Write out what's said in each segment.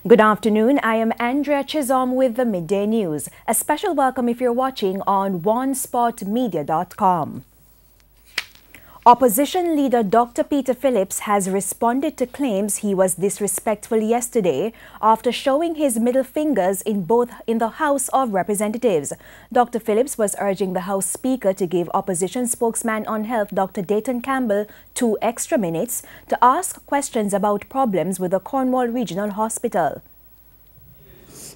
Good afternoon. I am Andrea Chisholm with the Midday News. A special welcome if you're watching on onespotmedia.com. Opposition leader Dr. Peter Phillips has responded to claims he was disrespectful yesterday after showing his middle fingers in the House of Representatives. Dr. Phillips was urging the House Speaker to give opposition spokesman on health Dr. Dayton Campbell 2 extra minutes to ask questions about problems with the Cornwall Regional Hospital.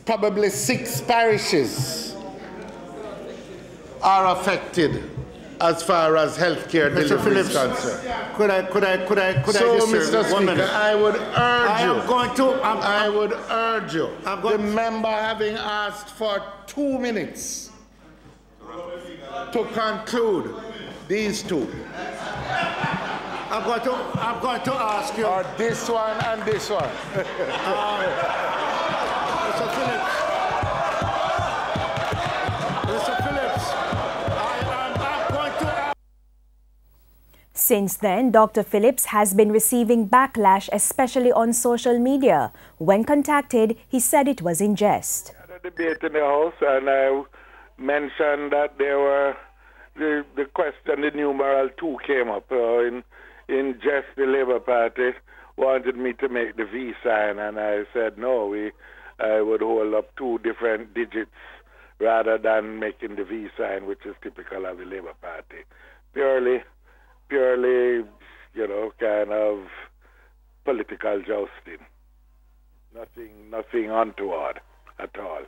Probably 6 parishes are affected as far as healthcare delivery is concerned. Could I so, just Mr. Speaker, I would urge you, the member having asked for 2 minutes to conclude these 2. I'm going to ask you. Or this one and this one. Mr. Phillips. Since then, Dr. Phillips has been receiving backlash, especially on social media. When contacted, he said it was in jest. I had a debate in the House, and I mentioned that there were the question, the numeral 2 came up. In jest, the Labour Party wanted me to make the V sign, and I said no, I would hold up 2 different digits rather than making the V sign, which is typical of the Labour Party. Purely, kind of political jousting. Nothing untoward at all.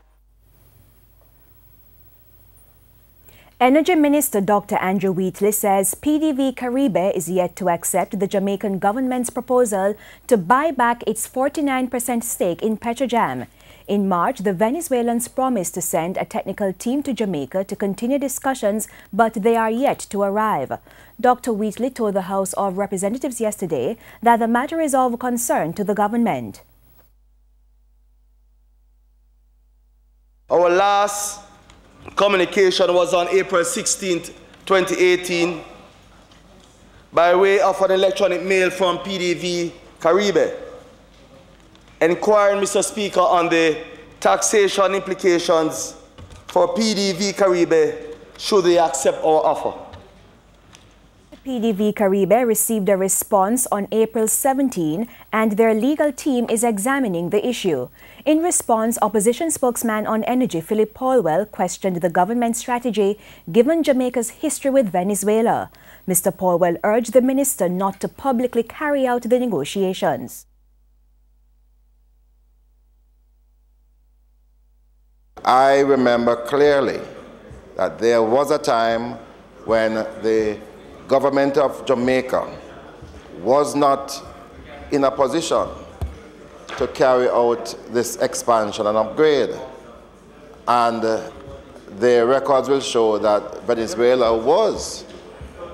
Energy Minister Dr. Andrew Wheatley says PDV Caribe is yet to accept the Jamaican government's proposal to buy back its 49% stake in Petrojam. In March, the Venezuelans promised to send a technical team to Jamaica to continue discussions, but they are yet to arrive. Dr. Wheatley told the House of Representatives yesterday that the matter is of concern to the government. Our last communication was on April 16, 2018, by way of an electronic mail from PDV Caribe, inquiring, Mr. Speaker, on the taxation implications for PDV Caribe should they accept our offer. PDV Caribe received a response on April 17 and their legal team is examining the issue. In response, opposition spokesman on energy Philip Paulwell questioned the government's strategy given Jamaica's history with Venezuela. Mr. Paulwell urged the minister not to publicly carry out the negotiations. I remember clearly that there was a time when the government of Jamaica was not in a position to carry out this expansion and upgrade. And the records will show that Venezuela was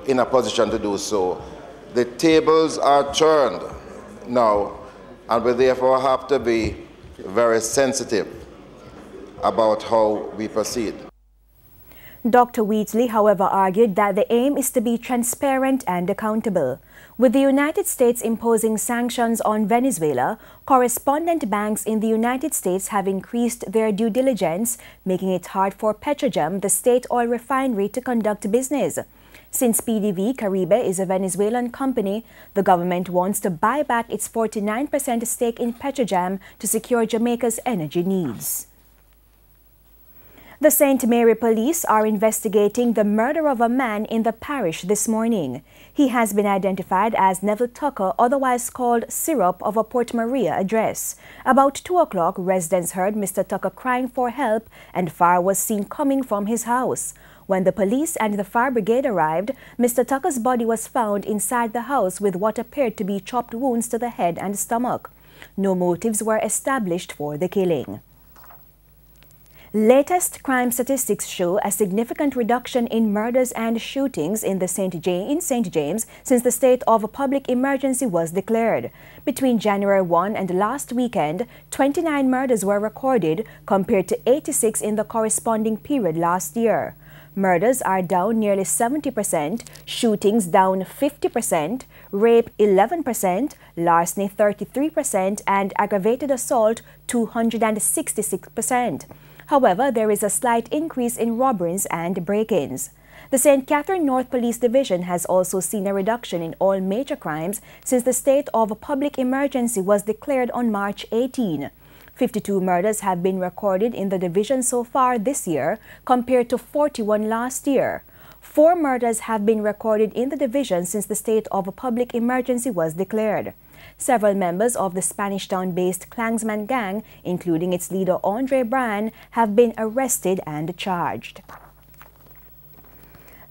in a position to do so. The tables are turned now, and we therefore have to be very sensitive about how we proceed. Dr. Wheatley, however, argued that the aim is to be transparent and accountable. With the United States imposing sanctions on Venezuela, correspondent banks in the United States have increased their due diligence, making it hard for Petrojam, the state oil refinery, to conduct business. Since PDV Caribe is a Venezuelan company, the government wants to buy back its 49% stake in Petrojam to secure Jamaica's energy needs. The St. Mary police are investigating the murder of a man in the parish this morning. He has been identified as Neville Tucker, otherwise called Syrup, of a Port Maria address. About 2 o'clock, residents heard Mr. Tucker crying for help and fire was seen coming from his house. When the police and the fire brigade arrived, Mr. Tucker's body was found inside the house with what appeared to be chopped wounds to the head and stomach. No motives were established for the killing. Latest crime statistics show a significant reduction in murders and shootings in St. James since the state of public emergency was declared. Between January 1 and last weekend, 29 murders were recorded compared to 86 in the corresponding period last year. Murders are down nearly 70%, shootings down 50%, rape 11%, larceny 33%, and aggravated assault 266%. However, there is a slight increase in robberies and break-ins. The St. Catherine North Police Division has also seen a reduction in all major crimes since the state of public emergency was declared on March 18. 52 murders have been recorded in the division so far this year, compared to 41 last year. 4 murders have been recorded in the division since the state of public emergency was declared. Several members of the Spanish Town-based Klansman gang, including its leader Andre Brand, have been arrested and charged.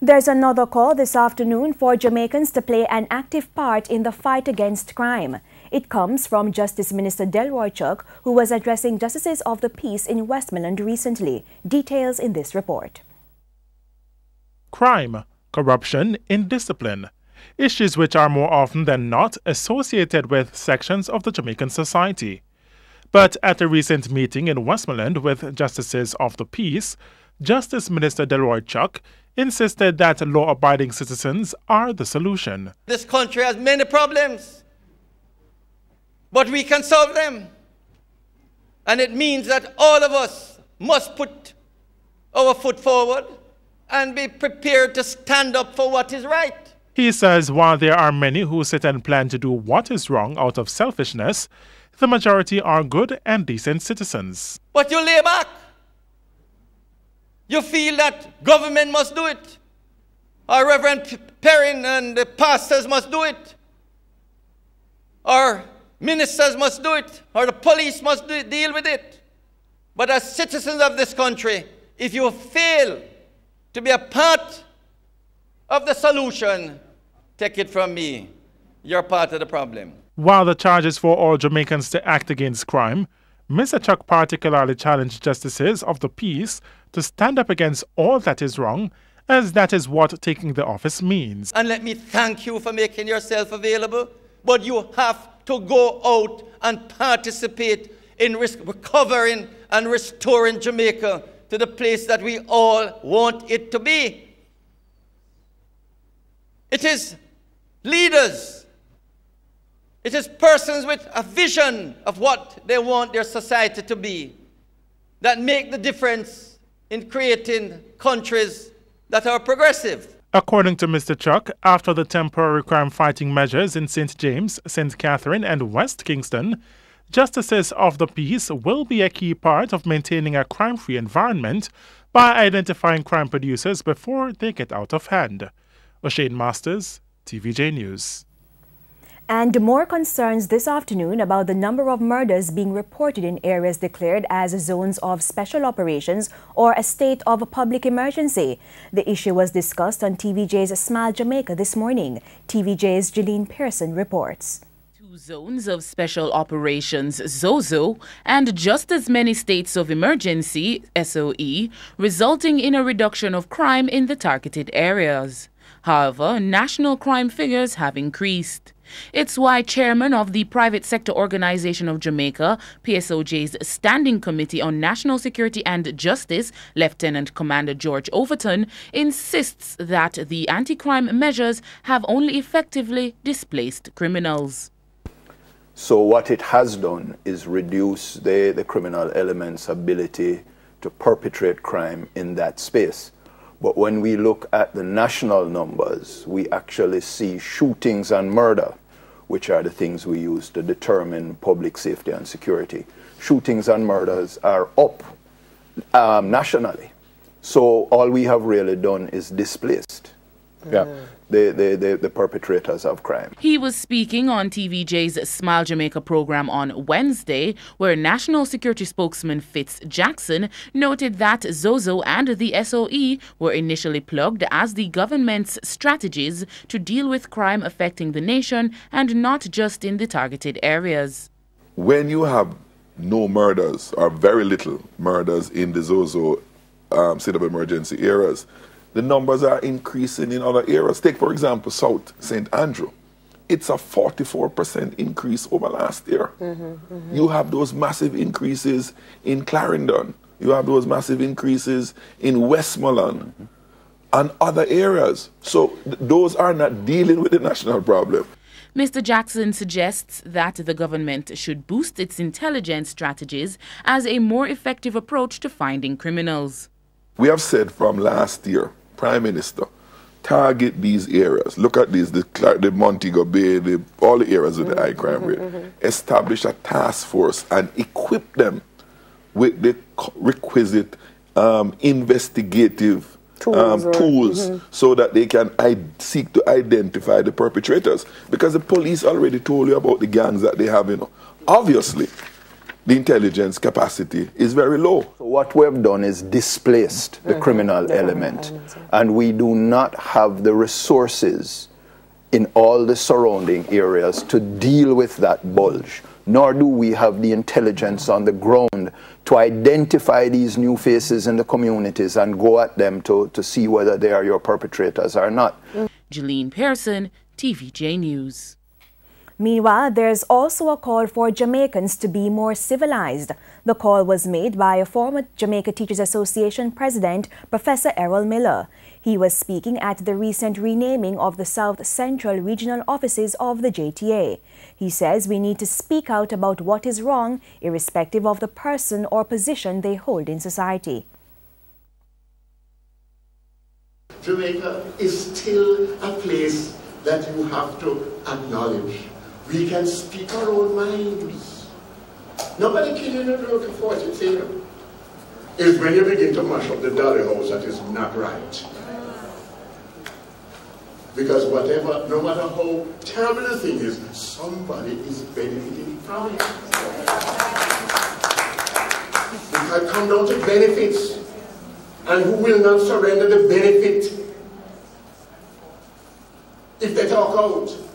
There's another call this afternoon for Jamaicans to play an active part in the fight against crime. It comes from Justice Minister Delroy Chuck, who was addressing Justices of the Peace in Westmoreland recently. Details in this report. Crime, corruption, indiscipline. Issues which are more often than not associated with sections of the Jamaican society. But at a recent meeting in Westmoreland with Justices of the Peace, Justice Minister Delroy Chuck insisted that law-abiding citizens are the solution. This country has many problems, but we can solve them. And it means that all of us must put our foot forward and be prepared to stand up for what is right. He says while there are many who sit and plan to do what is wrong out of selfishness, the majority are good and decent citizens. But you lay back. You feel that government must do it, or Reverend Perrin and the pastors must do it, or ministers must do it, or the police must deal with it. But as citizens of this country, if you fail to be a part of the solution, take it from me, you're part of the problem. While the charge is for all Jamaicans to act against crime, Mr. Chuck particularly challenged Justices of the Peace to stand up against all that is wrong, as that is what taking the office means. And let me thank you for making yourself available, but you have to go out and participate in recovering and restoring Jamaica to the place that we all want it to be. It is leaders. It is persons with a vision of what they want their society to be that make the difference in creating countries that are progressive. According to Mr. Chuck, after the temporary crime-fighting measures in St. James, St. Catherine and West Kingston, Justices of the Peace will be a key part of maintaining a crime-free environment by identifying crime producers before they get out of hand. O'Shane Masters, TVJ News. And more concerns this afternoon about the number of murders being reported in areas declared as zones of special operations or a state of public emergency. The issue was discussed on TVJ's Smile Jamaica this morning. TVJ's Jeline Pearson reports. 2 zones of special operations, ZOZO, and just as many states of emergency, SOE, resulting in a reduction of crime in the targeted areas. However, national crime figures have increased. It's why Chairman of the Private Sector Organization of Jamaica, PSOJ's Standing Committee on National Security and Justice, Lieutenant Commander George Overton, insists that the anti-crime measures have only effectively displaced criminals. So what it has done is reduce the criminal element's ability to perpetrate crime in that space. But when we look at the national numbers, we actually see shootings and murder, which are the things we use to determine public safety and security. Shootings and murders are up nationally. So all we have really done is displaced the perpetrators of crime. He was speaking on TVJ's Smile Jamaica program on Wednesday, where National Security Spokesman Fitz Jackson noted that ZOZO and the SOE were initially plugged as the government's strategies to deal with crime affecting the nation and not just in the targeted areas. When you have no murders or very little murders in the ZOZO state of emergency areas, the numbers are increasing in other areas. Take, for example, South St. Andrew. It's a 44% increase over last year. You have those massive increases in Clarendon. You have those massive increases in Westmoreland. and other areas. So those are not dealing with the national problem. Mr. Jackson suggests that the government should boost its intelligence strategies as a more effective approach to finding criminals. We have said from last year, Prime Minister, target these areas. Look at these, the Montego Bay, all the areas with the high crime rate. Establish a task force and equip them with the requisite investigative tools so that they can seek to identify the perpetrators. Because the police already told you about the gangs that they have. Obviously, the intelligence capacity is very low. So what we have done is displaced the criminal element, and we do not have the resources in all the surrounding areas to deal with that bulge, nor do we have the intelligence on the ground to identify these new faces in the communities and go at them to see whether they are your perpetrators or not. Jeline Pearson, TVJ News. Meanwhile, there's also a call for Jamaicans to be more civilized. The call was made by a former Jamaica Teachers Association president, Professor Errol Miller. He was speaking at the recent renaming of the South Central regional offices of the JTA. He says we need to speak out about what is wrong, irrespective of the person or position they hold in society. Jamaica is still a place that you have to acknowledge. We can speak our own minds. Nobody killing a local force, it's here. It's when you begin to mash up the dolly house that is not right. Because whatever, no matter how terrible the thing is, somebody is benefiting from it. It can come down to benefits. And who will not surrender the benefit if they talk out?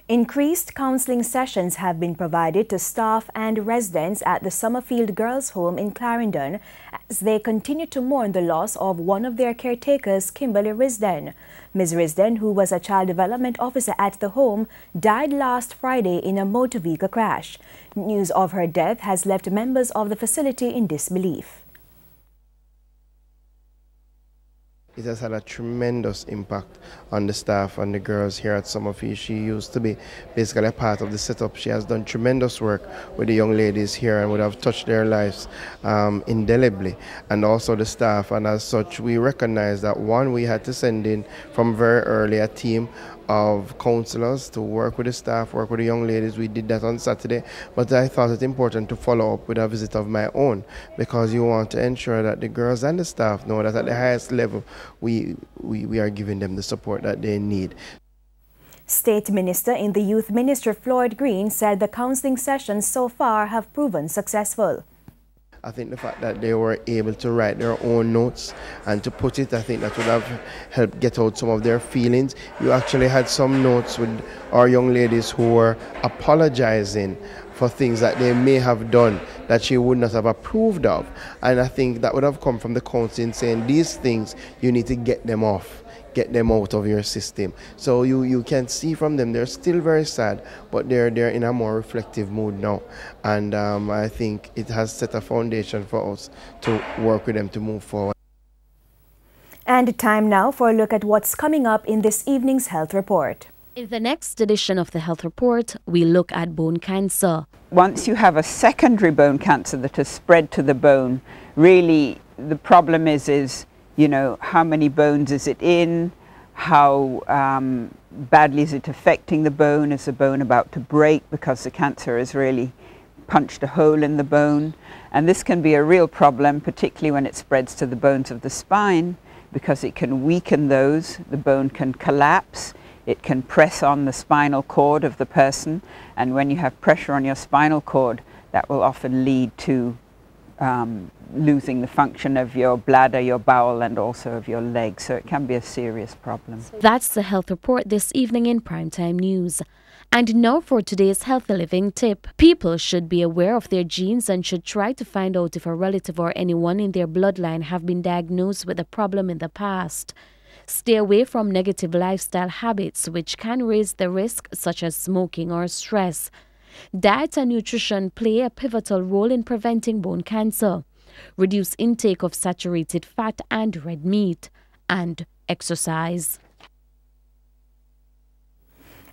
Increased counseling sessions have been provided to staff and residents at the Summerfield Girls' Home in Clarendon as they continue to mourn the loss of one of their caretakers, Kimberly Risden. Ms. Risden, who was a child development officer at the home, died last Friday in a motor vehicle crash. News of her death has left members of the facility in disbelief. It has had a tremendous impact on the staff and the girls here at Summerfield. She used to be basically a part of the setup. She has done tremendous work with the young ladies here and would have touched their lives indelibly, and also the staff. And as such, we recognize that, one, we had to send in from very early a team of counselors to work with the staff, work with the young ladies. We did that on Saturday, but I thought it important to follow up with a visit of my own, because you want to ensure that the girls and the staff know that at the highest level we are giving them the support that they need. State Minister in the Youth Ministry, Floyd Green, said the counseling sessions so far have proven successful. I think the fact that they were able to write their own notes and to put it, I think that would have helped get out some of their feelings. You actually had some notes with our young ladies who were apologizing for things that they may have done that she would not have approved of. And I think that would have come from the counseling saying, these things, you need to get them off. Get them out of your system. So you can see from them they're still very sad, but they're in a more reflective mood now. And I think it has set a foundation for us to work with them to move forward. And time now for a look at what's coming up in this evening's health report. In the next edition of the health report, we look at bone cancer. Once you have a secondary bone cancer that has spread to the bone, really the problem is you know, how many bones is it in? How badly is it affecting the bone? Is the bone about to break because the cancer has really punched a hole in the bone? And this can be a real problem, particularly when it spreads to the bones of the spine, because it can weaken those. The bone can collapse. It can press on the spinal cord of the person. And when you have pressure on your spinal cord, that will often lead to losing the function of your bladder, your bowel, and also of your legs. So it can be a serious problem. That's the health report this evening in Primetime News. And now for today's healthy living tip. People should be aware of their genes and should try to find out if a relative or anyone in their bloodline have been diagnosed with a problem in the past. Stay away from negative lifestyle habits which can raise the risk, such as smoking or stress. Diet and nutrition play a pivotal role in preventing bone cancer. reduce intake of saturated fat and red meat, and exercise.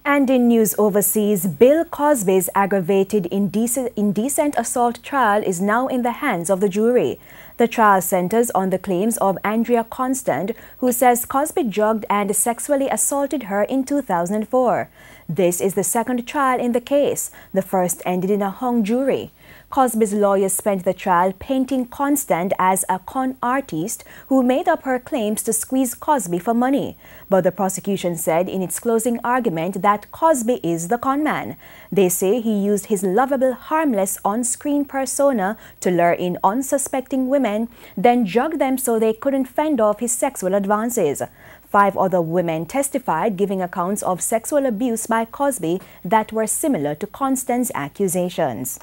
And in news overseas, Bill Cosby's aggravated indecent assault trial is now in the hands of the jury. The trial centers on the claims of Andrea Constant, who says Cosby drugged and sexually assaulted her in 2004. This is the second trial in the case. The first ended in a hung jury. Cosby's lawyers spent the trial painting Constant as a con artist who made up her claims to squeeze Cosby for money. But the prosecution said in its closing argument that Cosby is the con man. They say he used his lovable, harmless on-screen persona to lure in unsuspecting women, then drug them so they couldn't fend off his sexual advances. 5 other women testified, giving accounts of sexual abuse by Cosby that were similar to Constant's accusations.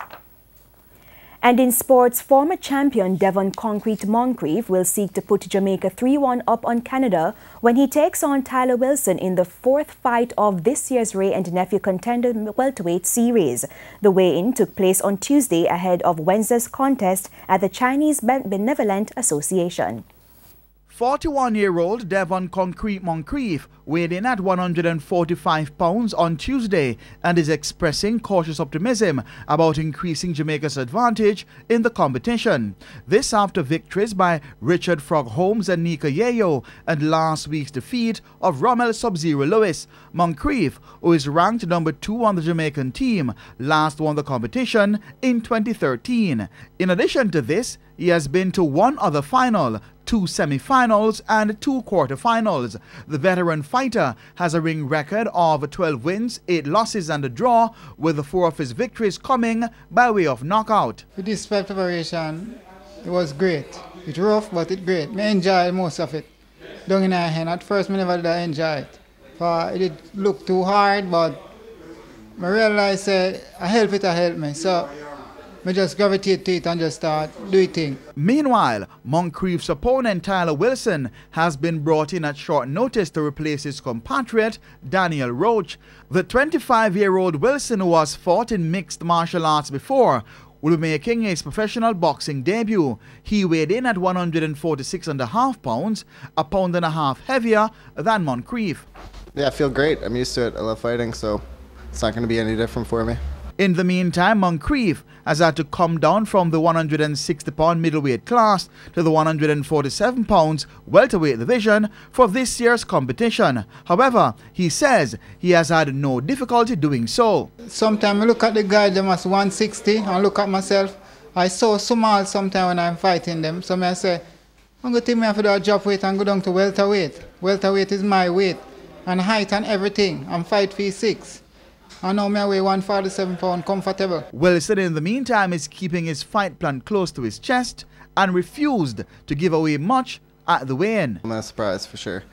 And in sports, former champion Devon Concrete Moncrief will seek to put Jamaica 3-1 up on Canada when he takes on Tyler Wilson in the 4th fight of this year's Ray and Nephew Contender Welterweight Series. The weigh-in took place on Tuesday ahead of Wednesday's contest at the Chinese Benevolent Association. 41-year-old Devon Concrete Moncrief weighed in at 145 pounds on Tuesday and is expressing cautious optimism about increasing Jamaica's advantage in the competition. This after victories by Richard Frog Holmes and Nika Yayo and last week's defeat of Rommel Sub-Zero Lewis. Moncrief, who is ranked number 2 on the Jamaican team, last won the competition in 2013. In addition to this, he has been to 1 other final, 2 semi-finals and 2 quarter-finals. The veteran fighter has a ring record of 12 wins, 8 losses and a draw, with 4 of his victories coming by way of knockout. With this preparation, it was great. It's rough, but it's great. I enjoyed most of it. Down in our hand. At first, I never did enjoy it. It did look too hard, but I realized I help me. So I just gravitate to it and just start doing things. Meanwhile, Moncrief's opponent Tyler Wilson has been brought in at short notice to replace his compatriot Daniel Roach. The 25-year-old Wilson, who has fought in mixed martial arts before, will be making his professional boxing debut. He weighed in at 146.5 pounds, a pound and a half heavier than Moncrief. Yeah, I feel great. I'm used to it. I love fighting, so it's not going to be any different for me. In the meantime, Moncrief has had to come down from the 160-pound middleweight class to the 147 pounds welterweight division for this year's competition. However, he says he has had no difficulty doing so. Sometimes I look at the guys, them as 160, and look at myself. I so small sometimes when I'm fighting them. So I say, I'm going to take me off the drop weight and go down to welterweight. Welterweight is my weight, and height and everything. I'm 5'6". I know I weigh 147 pounds comfortable. Wilson, in the meantime, is keeping his fight plan close to his chest and refused to give away much at the weigh-in. I'm not surprised for sure.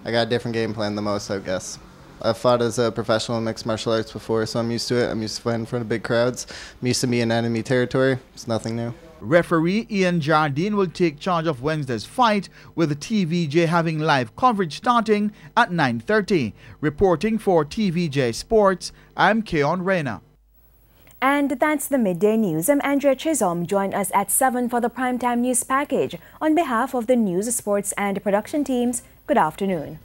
I got a different game plan than most, I guess. I've fought as a professional in mixed martial arts before, so I'm used to it. I'm used to fighting in front of big crowds. I'm used to being in enemy territory. It's nothing new. Referee Ian Jardine will take charge of Wednesday's fight, with the TVJ having live coverage starting at 9:30. Reporting for TVJ Sports, I'm Keon Reyna. And that's the Midday News. I'm Andrea Chisholm. Join us at 7 for the Primetime News Package. On behalf of the news, sports and production teams, good afternoon.